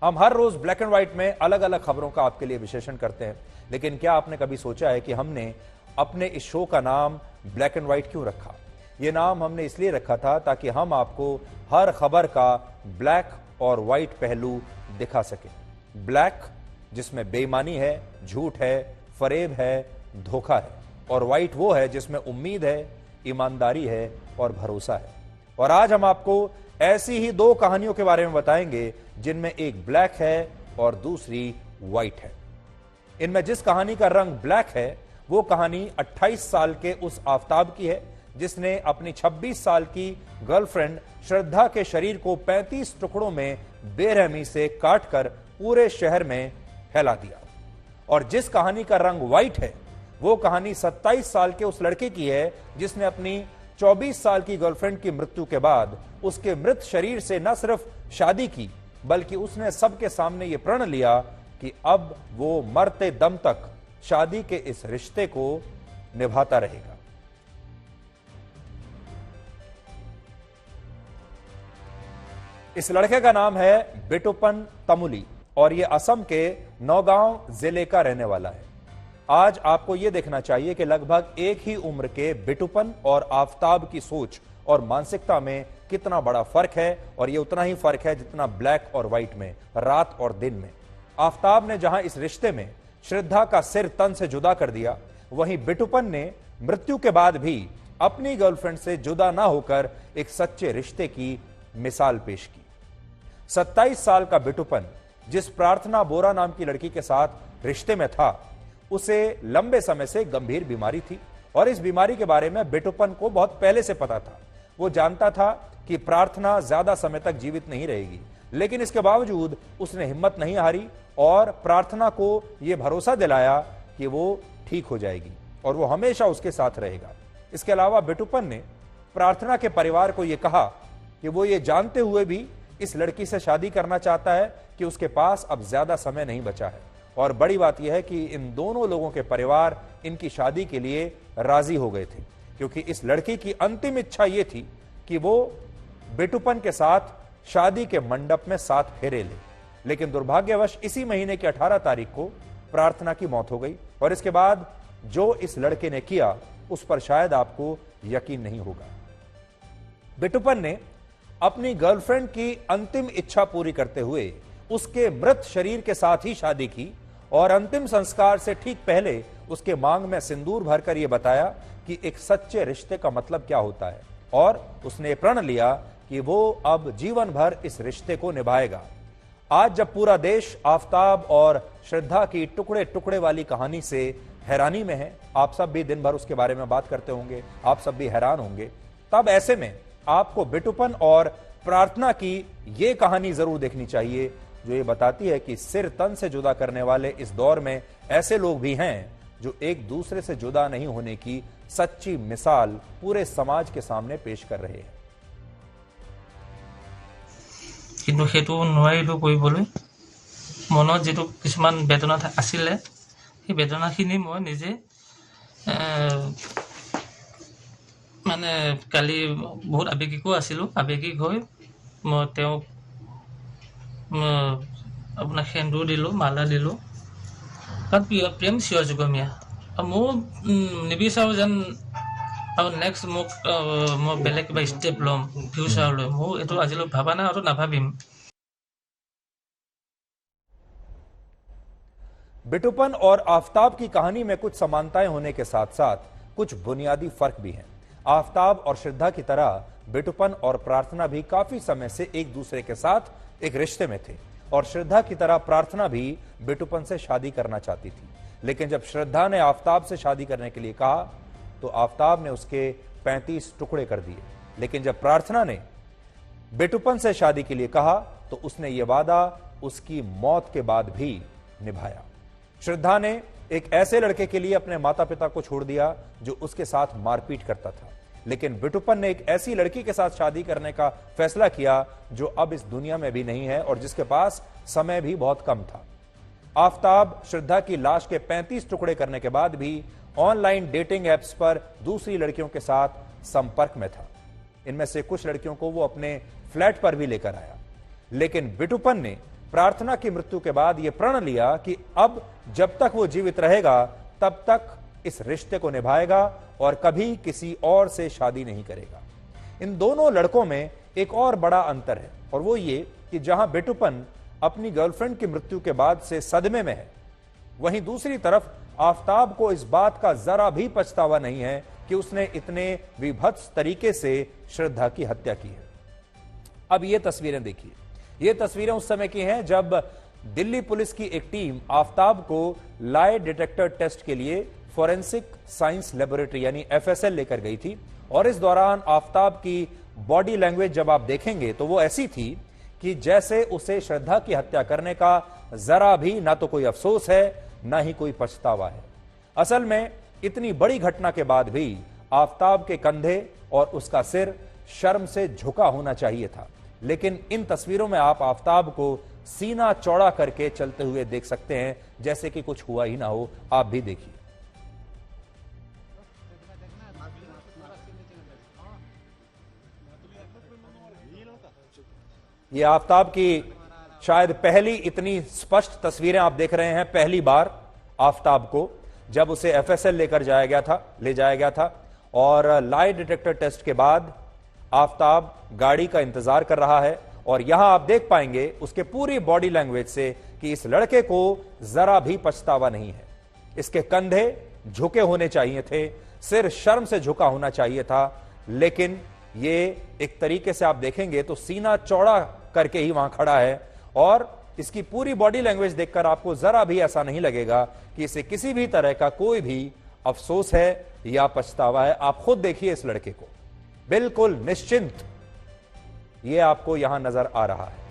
हम हर रोज black and white में अलग अलग खबरों का आपके लिए विश्लेषण करते हैं, लेकिन क्या आपने कभी सोचा है कि हमने अपने इस शो का नाम ब्लैक एंड व्हाइट क्यों रखा? यह नाम हमने इसलिए रखा था ताकि हम आपको हर खबर का ब्लैक और व्हाइट पहलू दिखा सके। ब्लैक जिसमें बेईमानी है, झूठ है, फरेब है, धोखा है, और व्हाइट वो है जिसमें उम्मीद है, ईमानदारी है और भरोसा है। और आज हम आपको ऐसी ही दो कहानियों के बारे में बताएंगे जिनमें एक ब्लैक है और दूसरी व्हाइट है। इनमें जिस कहानी का रंग ब्लैक है वो कहानी 28 साल के उस आफताब की है जिसने अपनी 26 साल की गर्लफ्रेंड श्रद्धा के शरीर को 35 टुकड़ों में बेरहमी से काटकर पूरे शहर में फैला दिया। और जिस कहानी का रंग व्हाइट है वो कहानी 27 साल के उस लड़के की है जिसने अपनी 24 साल की गर्लफ्रेंड की मृत्यु के बाद उसके मृत शरीर से न सिर्फ शादी की बल्कि उसने सबके सामने यह प्रण लिया कि अब वो मरते दम तक शादी के इस रिश्ते को निभाता रहेगा। इस लड़के का नाम है बिटुपन तमुली और यह असम के नौगांव जिले का रहने वाला है। आज आपको यह देखना चाहिए कि लगभग एक ही उम्र के बिटुपन और आफताब की सोच और मानसिकता में कितना बड़ा फर्क है, और यह उतना ही फर्क है जितना ब्लैक और व्हाइट में, रात और दिन में। आफताब ने जहां इस रिश्ते में श्रद्धा का सिर तन से जुदा कर दिया, वहीं बिटुपन ने मृत्यु के बाद भी अपनी गर्लफ्रेंड से जुदा ना होकर एक सच्चे रिश्ते की मिसाल पेश की। 27 साल का बिटुपन जिस प्रार्थना बोरा नाम की लड़की के साथ रिश्ते में था, उसे लंबे समय से गंभीर बीमारी थी और इस बीमारी के बारे में बिटुपन को बहुत पहले से पता था। वो जानता था कि प्रार्थना ज्यादा समय तक जीवित नहीं रहेगी, लेकिन इसके बावजूद उसने हिम्मत नहीं हारी और प्रार्थना को यह भरोसा दिलाया कि वो ठीक हो जाएगी और वो हमेशा उसके साथ रहेगा। इसके अलावा बिटुपन ने प्रार्थना के परिवार को यह कहा कि वो ये जानते हुए भी इस लड़की से शादी करना चाहता है कि उसके पास अब ज्यादा समय नहीं बचा है। और बड़ी बात यह है कि इन दोनों लोगों के परिवार इनकी शादी के लिए राजी हो गए थे, क्योंकि इस लड़की की अंतिम इच्छा यह थी कि वो बिटुपन के साथ शादी के मंडप में 7 फेरे ले। लेकिन दुर्भाग्यवश इसी महीने की 18 तारीख को प्रार्थना की मौत हो गई और इसके बाद जो इस लड़के ने किया उस पर शायद आपको यकीन नहीं होगा। बिटुपन ने अपनी गर्लफ्रेंड की अंतिम इच्छा पूरी करते हुए उसके मृत शरीर के साथ ही शादी की और अंतिम संस्कार से ठीक पहले उसके मांग में सिंदूर भरकर यह बताया कि एक सच्चे रिश्ते का मतलब क्या होता है, और उसने प्रण लिया कि वो अब जीवन भर इस रिश्ते को निभाएगा। आज जब पूरा देश आफताब और श्रद्धा की टुकड़े टुकड़े वाली कहानी से हैरानी में है, आप सब भी दिन भर उसके बारे में बात करते होंगे, आप सब भी हैरान होंगे, तब ऐसे में आपको बिटुपन और प्रार्थना की यह कहानी जरूर देखनी चाहिए जो ये बताती है कि सिर तन से जुदा करने वाले इस दौर में ऐसे लोग भी हैं जो एक दूसरे से जुदा नहीं होने की सच्ची मिसाल पूरे समाज के सामने पेश कर रहे हैं। কিন্তু সেইটো নোৱাৰিলো কৰিবলৈ মনত যেটো কিছুমান বেদনা আছিল সেই বেদনাখিনি মই নিজে মানে কালি বহুত আবেগিকো আছিলো আবেগিক হৈ মই তেওঁ আপোনাৰ সেন্দুৰ দিলো মালা দিলো কাৰণ প্ৰেম চিৰ যুগমীয়া মোৰ নিবিচাৰো যেন আৰু নেক্সট মোক মই বেলেগ কিবা ষ্টেপ লম ফিউচাৰলৈ মোৰ এইটো আজিলৈ ভাবা নাই আৰু নাভাবিম। बिटुपन और आफताब की कहानी में कुछ समानताएं होने के साथ साथ कुछ बुनियादी फर्क भी हैं। आफताब और श्रद्धा की तरह बिटुपन और प्रार्थना भी काफी समय से एक दूसरे के साथ एक रिश्ते में थे और श्रद्धा की तरह प्रार्थना भी बिटुपन से शादी करना चाहती थी। लेकिन जब श्रद्धा ने आफताब से शादी करने के लिए कहा तो आफताब ने उसके 35 टुकड़े कर दिए, लेकिन जब प्रार्थना ने बिटुपन से शादी के लिए कहा तो उसने यह वादा उसकी मौत के बाद भी निभाया। श्रद्धा ने एक ऐसे लड़के के लिए अपने माता पिता को छोड़ दिया जो उसके साथ मारपीट करता था, लेकिन बिटुपन ने एक ऐसी लड़की के साथ शादी करने का फैसला किया जो अब इस दुनिया में भी नहीं है और जिसके पास समय भी बहुत कम था। आफताब श्रद्धा की लाश के 35 टुकड़े करने के बाद भी ऑनलाइन डेटिंग एप्स पर दूसरी लड़कियों के साथ संपर्क में था। इनमें से कुछ लड़कियों को वो अपने फ्लैट पर भी लेकर आया, लेकिन बिटुपन ने प्रार्थना की मृत्यु के बाद यह प्रण लिया कि अब जब तक वो जीवित रहेगा तब तक इस रिश्ते को निभाएगा और कभी किसी और से शादी नहीं करेगा। इन दोनों लड़कों में एक और बड़ा अंतर है और वो ये कि जहां बेटुपन अपनी गर्लफ्रेंड की मृत्यु के बाद से सदमे में है, वहीं दूसरी तरफ आफताब को इस बात का जरा भी पछतावा नहीं है कि उसने इतने विभत्स तरीके से श्रद्धा की हत्या की है। अब ये तस्वीरें देखिए, ये तस्वीरें उस समय की हैं जब दिल्ली पुलिस की एक टीम आफताब को लाई डिटेक्टर टेस्ट के लिए फोरेंसिक साइंस लेबोरेटरी यानी एफएसएल लेकर गई थी और इस दौरान आफताब की बॉडी लैंग्वेज जब आप देखेंगे तो वो ऐसी थी कि जैसे उसे श्रद्धा की हत्या करने का जरा भी ना तो कोई अफसोस है ना ही कोई पछतावा है। असल में इतनी बड़ी घटना के बाद भी आफताब के कंधे और उसका सिर शर्म से झुका होना चाहिए था, लेकिन इन तस्वीरों में आप आफताब को सीना चौड़ा करके चलते हुए देख सकते हैं जैसे कि कुछ हुआ ही ना हो। आप भी देखिए। ये आफताब की शायद पहली इतनी स्पष्ट तस्वीरें आप देख रहे हैं, पहली बार आफताब को जब उसे एफएसएल ले जाया गया था और लाई डिटेक्टर टेस्ट के बाद आफताब गाड़ी का इंतजार कर रहा है और यहां आप देख पाएंगे उसके पूरी बॉडी लैंग्वेज से कि इस लड़के को जरा भी पछतावा नहीं है। इसके कंधे झुके होने चाहिए थे, सिर शर्म से झुका होना चाहिए था, लेकिन ये एक तरीके से आप देखेंगे तो सीना चौड़ा करके ही वहां खड़ा है और इसकी पूरी बॉडी लैंग्वेज देखकर आपको जरा भी ऐसा नहीं लगेगा कि इसे किसी भी तरह का कोई भी अफसोस है या पछतावा है। आप खुद देखिए इस लड़के को, बिल्कुल निश्चिंत ये आपको यहां नजर आ रहा है।